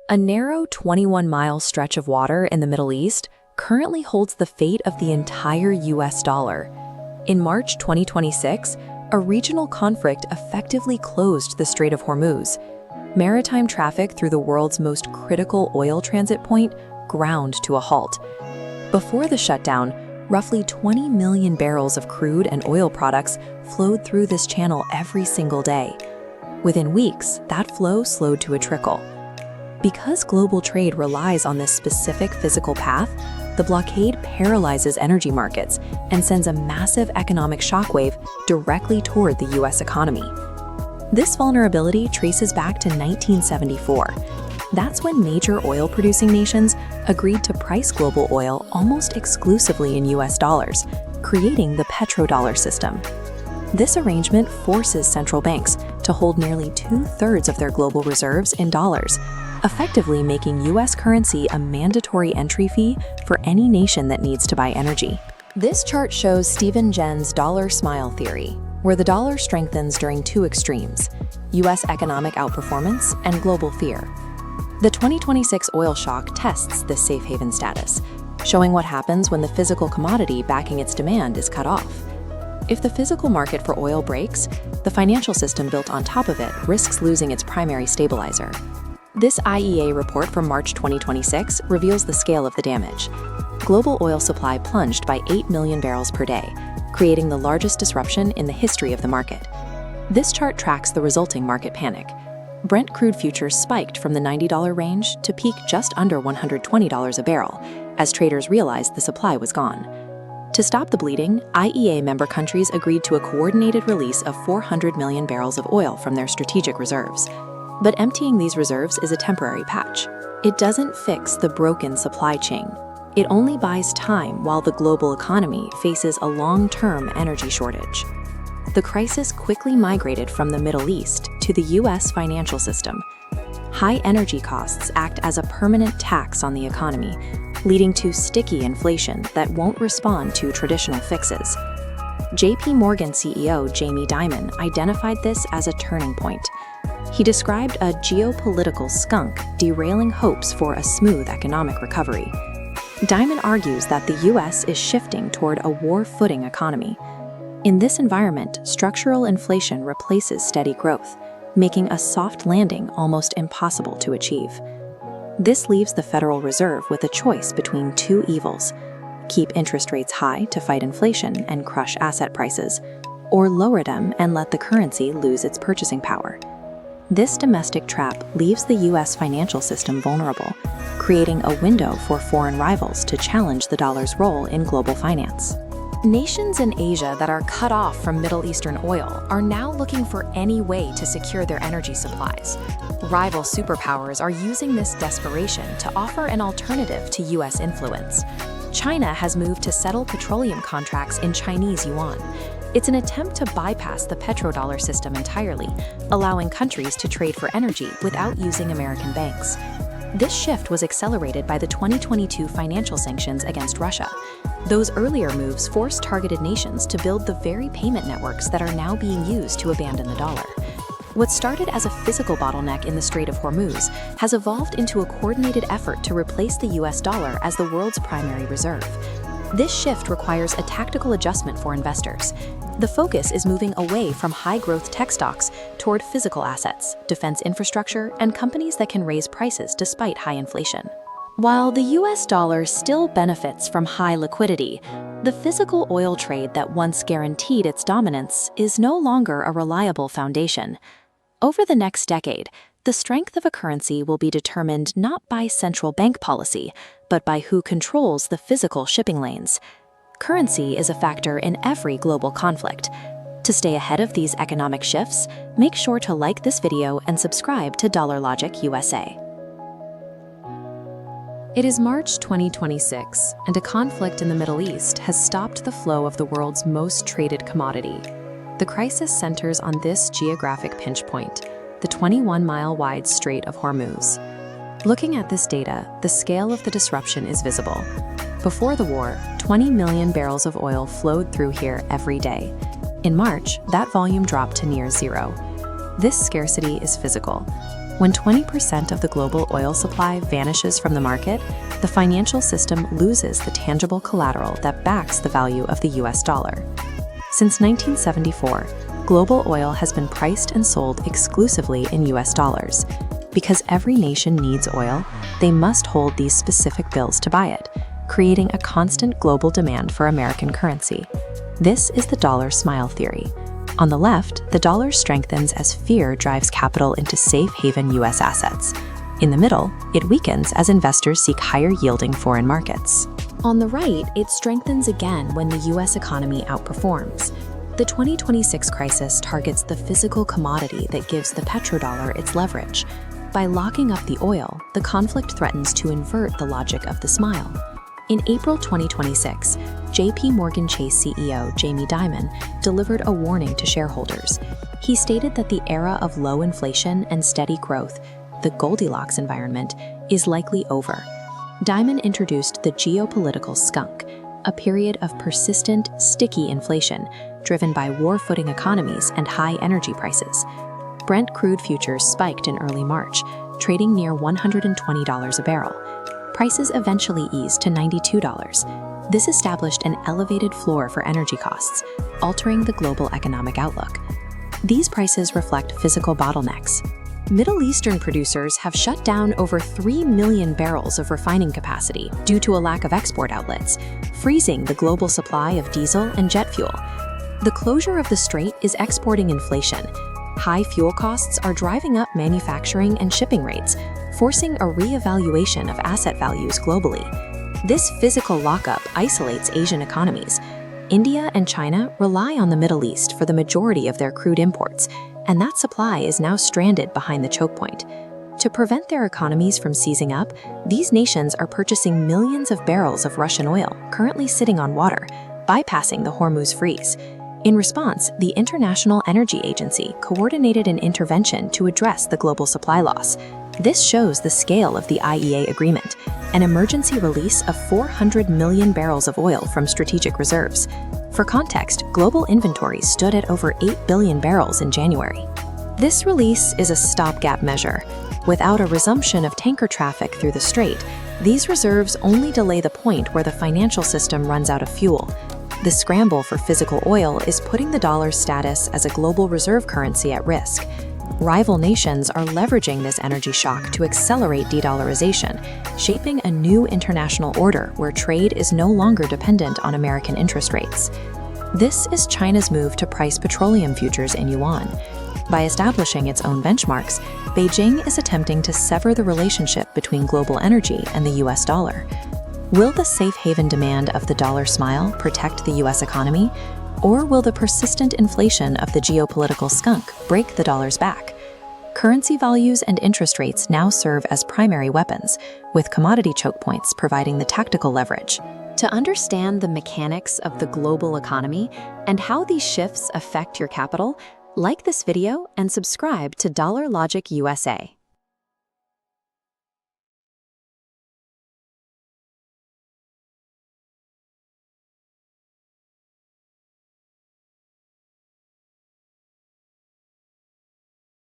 A narrow 21-mile stretch of water in the Middle East currently holds the fate of the entire US dollar. In March 2026, a regional conflict effectively closed the Strait of Hormuz. Maritime traffic through the world's most critical oil transit point ground to a halt. Before the shutdown, roughly 20 million barrels of crude and oil products flowed through this channel every single day. Within weeks, that flow slowed to a trickle. Because global trade relies on this specific physical path, the blockade paralyzes energy markets and sends a massive economic shockwave directly toward the US economy. This vulnerability traces back to 1974. That's when major oil-producing nations agreed to price global oil almost exclusively in US dollars, creating the petrodollar system. This arrangement forces central banks to hold nearly two-thirds of their global reserves in dollars, effectively making US currency a mandatory entry fee for any nation that needs to buy energy. This chart shows Stephen Jen's dollar smile theory, where the dollar strengthens during two extremes: US economic outperformance and global fear. The 2026 oil shock tests this safe haven status, showing what happens when the physical commodity backing its demand is cut off. If the physical market for oil breaks, the financial system built on top of it risks losing its primary stabilizer. This IEA report from March 2026 reveals the scale of the damage. Global oil supply plunged by 8 million barrels per day, creating the largest disruption in the history of the market. This chart tracks the resulting market panic. Brent crude futures spiked from the $90 range to peak just under $120 a barrel, as traders realized the supply was gone. To stop the bleeding, IEA member countries agreed to a coordinated release of 400 million barrels of oil from their strategic reserves. But emptying these reserves is a temporary patch. It doesn't fix the broken supply chain. It only buys time while the global economy faces a long-term energy shortage. The crisis quickly migrated from the Middle East to the US financial system. High energy costs act as a permanent tax on the economy, leading to sticky inflation that won't respond to traditional fixes. JP Morgan CEO Jamie Dimon identified this as a turning point. He described a geopolitical skunk derailing hopes for a smooth economic recovery. Dimon argues that the US is shifting toward a war-footing economy. In this environment, structural inflation replaces steady growth, making a soft landing almost impossible to achieve. This leaves the Federal Reserve with a choice between two evils: keep interest rates high to fight inflation and crush asset prices, or lower them and let the currency lose its purchasing power. This domestic trap leaves the US financial system vulnerable, creating a window for foreign rivals to challenge the dollar's role in global finance. Nations in Asia that are cut off from Middle Eastern oil are now looking for any way to secure their energy supplies. Rival superpowers are using this desperation to offer an alternative to US influence. China has moved to settle petroleum contracts in Chinese yuan. It's an attempt to bypass the petrodollar system entirely, allowing countries to trade for energy without using American banks. This shift was accelerated by the 2022 financial sanctions against Russia. Those earlier moves forced targeted nations to build the very payment networks that are now being used to abandon the dollar. What started as a physical bottleneck in the Strait of Hormuz has evolved into a coordinated effort to replace the US dollar as the world's primary reserve. This shift requires a tactical adjustment for investors. The focus is moving away from high-growth tech stocks toward physical assets, defense infrastructure, and companies that can raise prices despite high inflation. While the US dollar still benefits from high liquidity, the physical oil trade that once guaranteed its dominance is no longer a reliable foundation. Over the next decade, the strength of a currency will be determined not by central bank policy, but by who controls the physical shipping lanes. Currency is a factor in every global conflict. To stay ahead of these economic shifts, make sure to like this video and subscribe to Dollar Logic USA. It is March 2026, and a conflict in the Middle East has stopped the flow of the world's most traded commodity. The crisis centers on this geographic pinch point, the 21-mile-wide Strait of Hormuz. Looking at this data, the scale of the disruption is visible. Before the war, 20 million barrels of oil flowed through here every day. In March, that volume dropped to near zero. This scarcity is physical. When 20% of the global oil supply vanishes from the market, the financial system loses the tangible collateral that backs the value of the US dollar. Since 1974, global oil has been priced and sold exclusively in US dollars. Because every nation needs oil, they must hold these specific bills to buy it, creating a constant global demand for American currency. This is the dollar smile theory. On the left, the dollar strengthens as fear drives capital into safe haven US assets. In the middle, it weakens as investors seek higher yielding foreign markets. On the right, it strengthens again when the US economy outperforms. The 2026 crisis targets the physical commodity that gives the petrodollar its leverage. By locking up the oil, the conflict threatens to invert the logic of the smile. In April 2026, JP Morgan Chase CEO Jamie Dimon delivered a warning to shareholders. He stated that the era of low inflation and steady growth, the Goldilocks environment, is likely over. Dimon introduced the geopolitical skunk, a period of persistent, sticky inflation driven by war-footing economies and high energy prices. Brent crude futures spiked in early March, trading near $120 a barrel. Prices eventually eased to $92. This established an elevated floor for energy costs, altering the global economic outlook. These prices reflect physical bottlenecks. Middle Eastern producers have shut down over 3 million barrels of refining capacity due to a lack of export outlets, freezing the global supply of diesel and jet fuel. The closure of the strait is exporting inflation. High fuel costs are driving up manufacturing and shipping rates, forcing a re-evaluation of asset values globally. This physical lockup isolates Asian economies. India and China rely on the Middle East for the majority of their crude imports, and that supply is now stranded behind the choke point. To prevent their economies from seizing up, these nations are purchasing millions of barrels of Russian oil currently sitting on water, bypassing the Hormuz freeze. In response, the International Energy Agency coordinated an intervention to address the global supply loss. This shows the scale of the IEA agreement, an emergency release of 400 million barrels of oil from strategic reserves. For context, global inventories stood at over 8 billion barrels in January. This release is a stopgap measure. Without a resumption of tanker traffic through the strait, these reserves only delay the point where the financial system runs out of fuel. The scramble for physical oil is putting the dollar's status as a global reserve currency at risk. Rival nations are leveraging this energy shock to accelerate de-dollarization, shaping a new international order where trade is no longer dependent on American interest rates. This is China's move to price petroleum futures in yuan. By establishing its own benchmarks, Beijing is attempting to sever the relationship between global energy and the US dollar. Will the safe haven demand of the dollar smile protect the US economy? Or will the persistent inflation of the geopolitical skunk break the dollar's back? Currency values and interest rates now serve as primary weapons, with commodity choke points providing the tactical leverage. To understand the mechanics of the global economy and how these shifts affect your capital, like this video and subscribe to Dollar Logic USA.